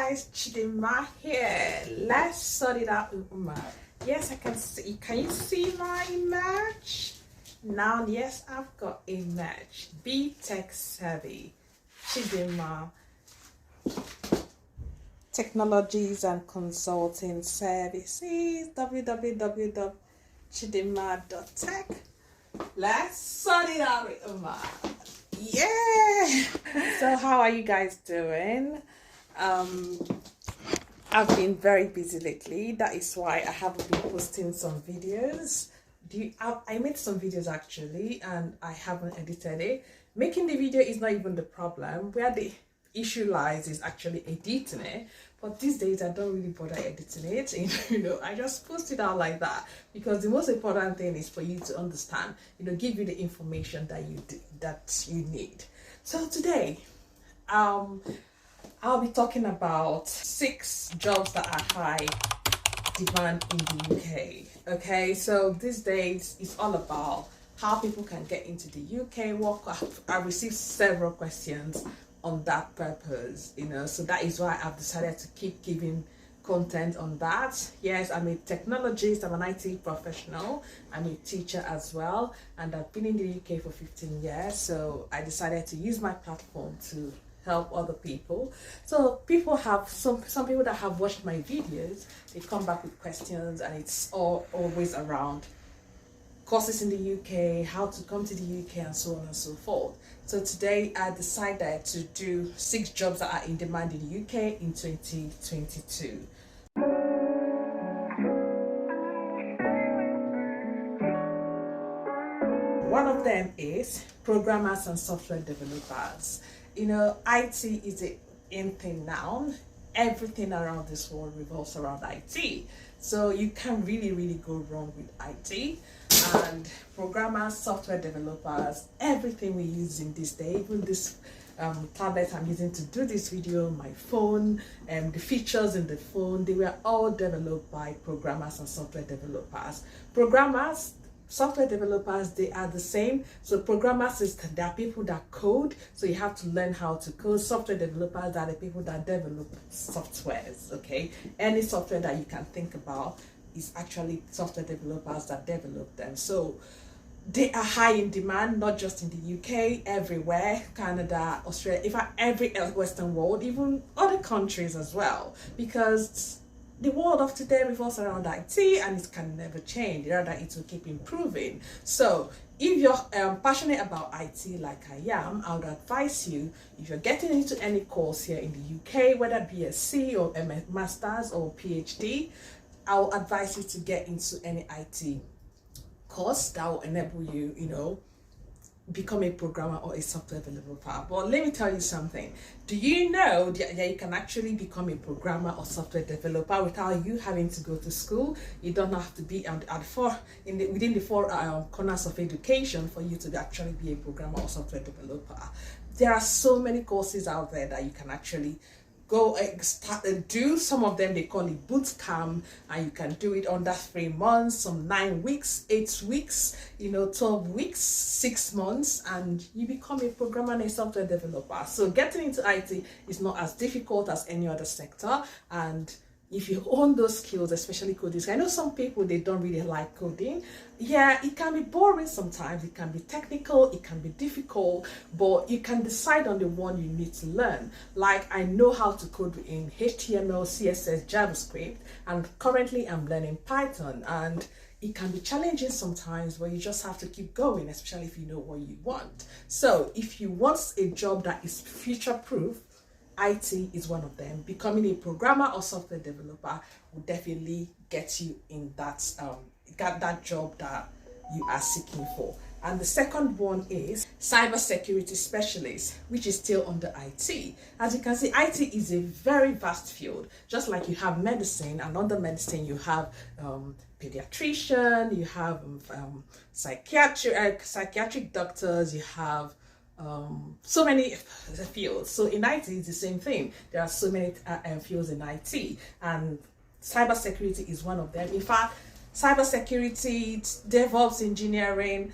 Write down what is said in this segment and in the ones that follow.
guys, Chidima here. Let's sort it out with Uma. Yes, I can see. Can you see my image? Now, yes, I've got image. Be tech savvy. Chidima Technologies and Consulting Services. www.chidima.tech. Let's sort it out with Uma. Yeah. So how are you guys doing? I've been very busy lately. That is why I haven't been posting some videos. I made some videos actually, and I haven't edited it. Making the video is not even the problem. Where the issue lies is actually editing it. But these days I don't really bother editing it. I just post it out like that, because the most important thing is for you to understand, give you the information that you need. So today, I'll be talking about 6 jobs that are high demand in the UK. Okay, so these days it's all about how people can get into the UK work. I received several questions on that purpose, so that is why I've decided to keep giving content on that. Yes, I'm a technologist, I'm an IT professional, I'm a teacher as well, and I've been in the UK for 15 years, so I decided to use my platform to help other people. So people have some people that have watched my videos, they come back with questions, and it's always around courses in the UK, how to come to the UK, and so on and so forth. So today I decided to do 6 jobs that are in demand in the UK in 2022. One of them is programmers and software developers. IT is the in thing now. Everything around this world revolves around IT. So you can't really go wrong with IT. And programmers, software developers, everything we use in this day, even this tablet I'm using to do this video, my phone, the features in the phone, they were all developed by programmers and software developers. Programmers, software developers, they are the same. So programmers there are people that code, so you have to learn how to code. Software developers are the people that develop softwares. Okay, any software that you can think about is actually software developers that develop them. So they are high in demand, not just in the UK, everywhere, Canada, Australia, in fact every Western world, even other countries as well, because the world of today revolves around IT, and it can never change. Rather, it will keep improving. So if you're passionate about IT like I am, I would advise you, if you're getting into any course here in the UK, whether BSc or Masters or PhD, I'll advise you to get into any IT course that will enable you, become a programmer or a software developer. But let me tell you something. Do you know that you can actually become a programmer or software developer without you having to go to school? You don't have to be within the 4 corners of education for you to actually be a programmer or software developer. There are so many courses out there that you can actually go start and do. Some of them they call it boot camp, and you can do it under 3 months, some 9 weeks, 8 weeks, 12 weeks, 6 months, and you become a programmer and a software developer. So getting into IT is not as difficult as any other sector, and if you own those skills, especially coding. I know some people, they don't really like coding. Yeah, it can be boring sometimes, it can be technical, it can be difficult, but you can decide on the one you need to learn. Like, I know how to code in HTML, CSS, JavaScript, and currently I'm learning Python, and it can be challenging sometimes, but you just have to keep going, especially if you know what you want. So if you want a job that is future-proof, IT is one of them. Becoming a programmer or software developer will definitely get you in that job that you are seeking for. And the second one is cybersecurity specialist, which is still under IT. As you can see, IT is a very vast field. Just like you have medicine, and under medicine you have pediatrician, you have psychiatric doctors, you have so many fields. So in IT, it's the same thing. There are so many fields in IT, and cybersecurity is one of them. In fact, cybersecurity, DevOps engineering,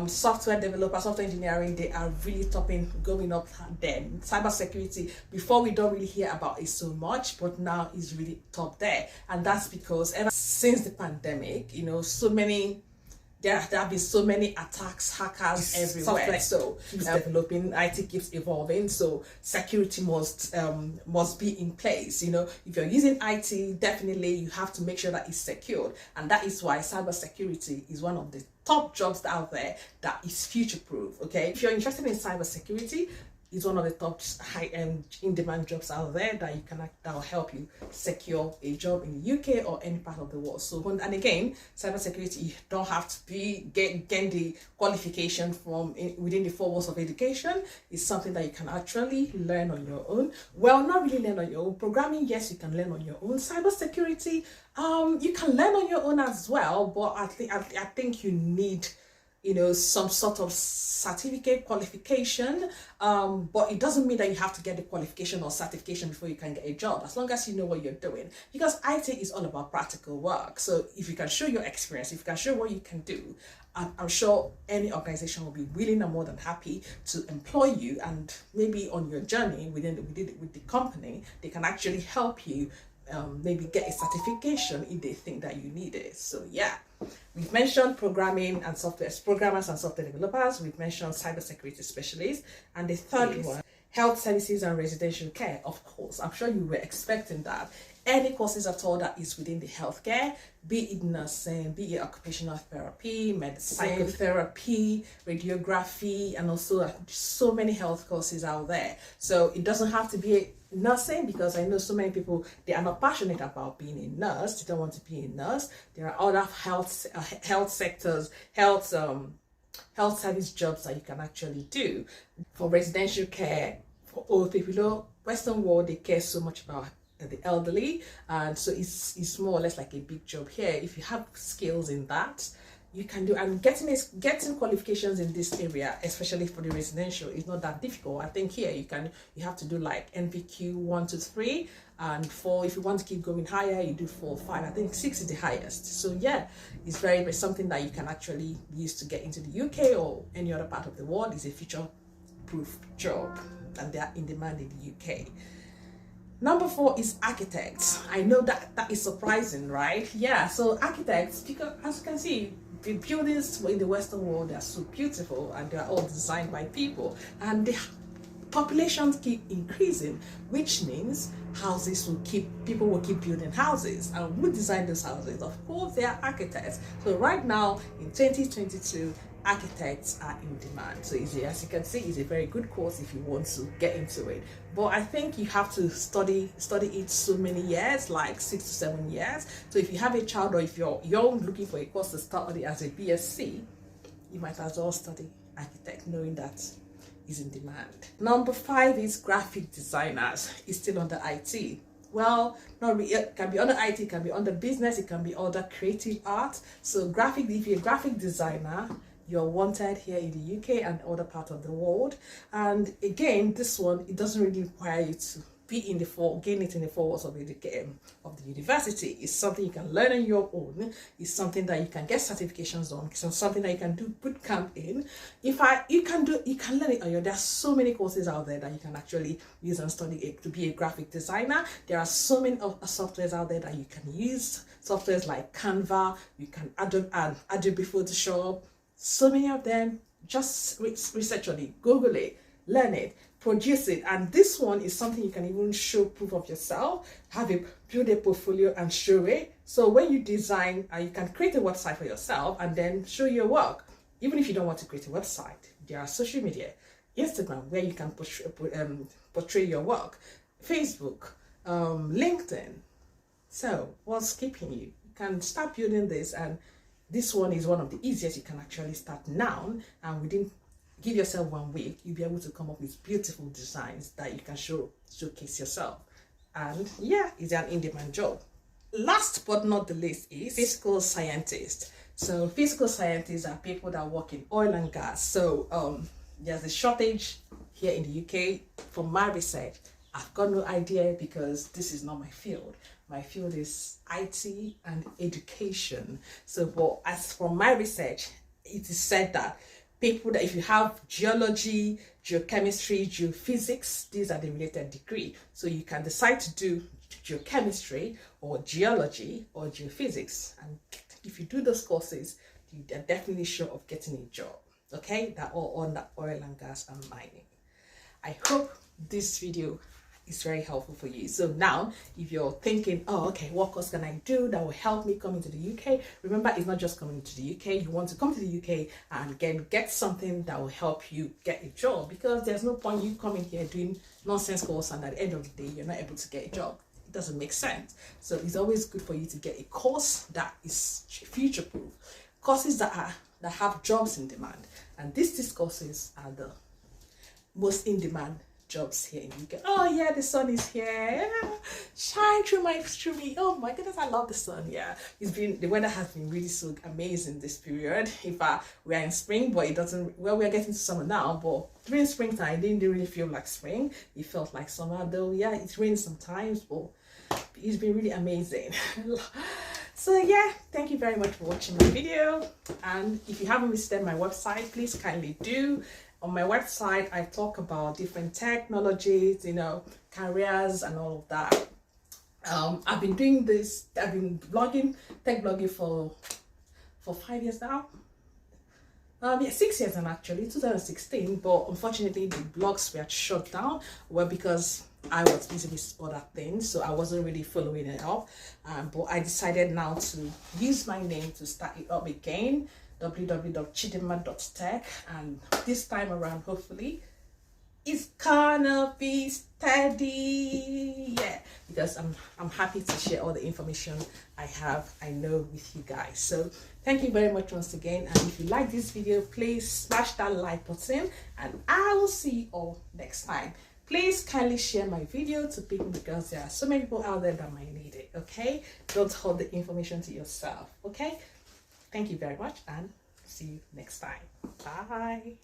software developer, software engineering, they are really going up there. Cybersecurity, before we don't really hear about it so much, but now is really top there. And that's because ever since the pandemic, there have been so many attacks, hackers everywhere. So keeps developing, IT keeps evolving. So security must be in place. If you're using IT, definitely you have to make sure that it's secured, and that is why cybersecurity is one of the top jobs out there that is future-proof. Okay, if you're interested in cybersecurity, is one of the top high-end in-demand jobs out there that will help you secure a job in the UK or any part of the world. So, and again, cybersecurity, you don't have to get the qualification from within the 4 walls of education. It's something that you can actually learn on your own. Well, not really learn on your own. Programming, yes, you can learn on your own. Cybersecurity, you can learn on your own as well, but I think you need some sort of certificate qualification, but it doesn't mean that you have to get the qualification or certification before you can get a job, as long as you know what you're doing, because IT is all about practical work. So if you can show your experience, if you can show what you can do, I'm sure any organization will be willing and more than happy to employ you, and maybe on your journey with the company, they can actually help you maybe get a certification if they think that you need it. So yeah, we've mentioned programmers and software developers, we've mentioned cybersecurity specialists, and the third one, health services and residential care. Of course, I'm sure you were expecting that. Any courses at all that is within the healthcare, be it nursing, be it occupational therapy, medicine, psychotherapy, radiography, and also so many health courses out there. So it doesn't have to be nursing, because I know so many people, they are not passionate about being a nurse, they don't want to be a nurse. There are other health sectors, health service jobs that you can actually do. For residential care, for old people, Western world, they care so much about the elderly, and so it's more or less like a big job here. If you have skills in that, you can do, and getting qualifications in this area, especially for the residential, is not that difficult. I think here you have to do like NVQ 1 to 3, and 4 if you want to keep going higher, you do 4 or 5. I think 6 is the highest. So yeah, it's very something that you can actually use to get into the UK or any other part of the world. Is a future proof job, and they are in demand in the UK. Number 4 is architects. I know that is surprising, right? Yeah, so architects, because as you can see, the buildings in the Western world, they are so beautiful, and they are all designed by people, and the populations keep increasing, which means people will keep building houses. And who design those houses? Of course, they are architects. So right now in 2022, architects are in demand. So as you can see, it's a very good course if you want to get into it. But I think you have to study it so many years, like 6 to 7 years. So if you have a child, or if you're young looking for a course to study as a BSc, you might as well study architect, knowing that is in demand. Number 5 is graphic designers. It's still under IT. Well, not really. It can be under IT, it can be under business, it can be under creative art. So if you're a graphic designer, you're wanted here in the UK and other parts of the world. And again, this one, it doesn't really require you to be gain it in the 4 walls of the university. It's something you can learn on your own. It's something that you can get certifications on. It's something that you can do boot camp in. You can learn it on your. There are so many courses out there that you can actually use and study to be a graphic designer. There are so many softwares out there that you can use. Softwares like Canva, you can Adobe Photoshop. So many of them. Just research on it, Google it, learn it, produce it. And this one is something you can even show proof of yourself, build a portfolio and show it. So when you design, you can create a website for yourself and then show your work. Even if you don't want to create a website, there are social media, Instagram, where you can portray your work, Facebook, LinkedIn. So what's keeping you? You can start building this, and this one is one of the easiest. You can actually start now, and give yourself 1 week, you'll be able to come up with beautiful designs that you can showcase yourself. And yeah, it's an in-demand job. Last but not the least is physical scientists. So physical scientists are people that work in oil and gas. So there's a shortage here in the UK. From my research, I've got no idea because this is not my field. My field is IT and education. So, but as from my research, it is said that people that if you have geology, geochemistry, geophysics, these are the related degree. So you can decide to do geochemistry or geology or geophysics. And if you do those courses, you are definitely sure of getting a job. Okay, that all on that oil and gas and mining. I hope this video is very helpful for you. So now, if you're thinking, oh, okay, what course can I do that will help me come into the UK? Remember, it's not just coming to the UK. You want to come to the UK and get something that will help you get a job, because there's no point you coming here doing nonsense course and at the end of the day, you're not able to get a job. It doesn't make sense. So it's always good for you to get a course that is future-proof. Courses that have jobs in demand. And these courses are the most in-demand jobs here in the UK. Oh yeah, the sun is here. Yeah. Shine through me. Oh my goodness, I love the sun. Yeah, the weather has been really so amazing this period. In fact, we are in spring, but it doesn't. Well, we are getting to summer now, but during springtime, it didn't really feel like spring. It felt like summer, though. Yeah, it rains sometimes, but it's been really amazing. So yeah, thank you very much for watching my video. And if you haven't visited my website, please kindly do. On my website, I talk about different technologies, careers and all of that. I've been doing this, I've been tech blogging for 5 years now. Yeah, 6 years now actually, 2016, but unfortunately the blogs were shut down, well, because I was busy with other things, so I wasn't really following it up. But I decided now to use my name to start it up again, www.chidinma.tech, and this time around, hopefully, it's gonna be steady. Yeah, because I'm happy to share all the information I know with you guys. So thank you very much once again, and if you like this video, please smash that like button, and I will see you all next time. Please kindly share my video to people, because there are so many people out there that might need it. Okay, don't hold the information to yourself. Okay, thank you very much, and see you next time. Bye.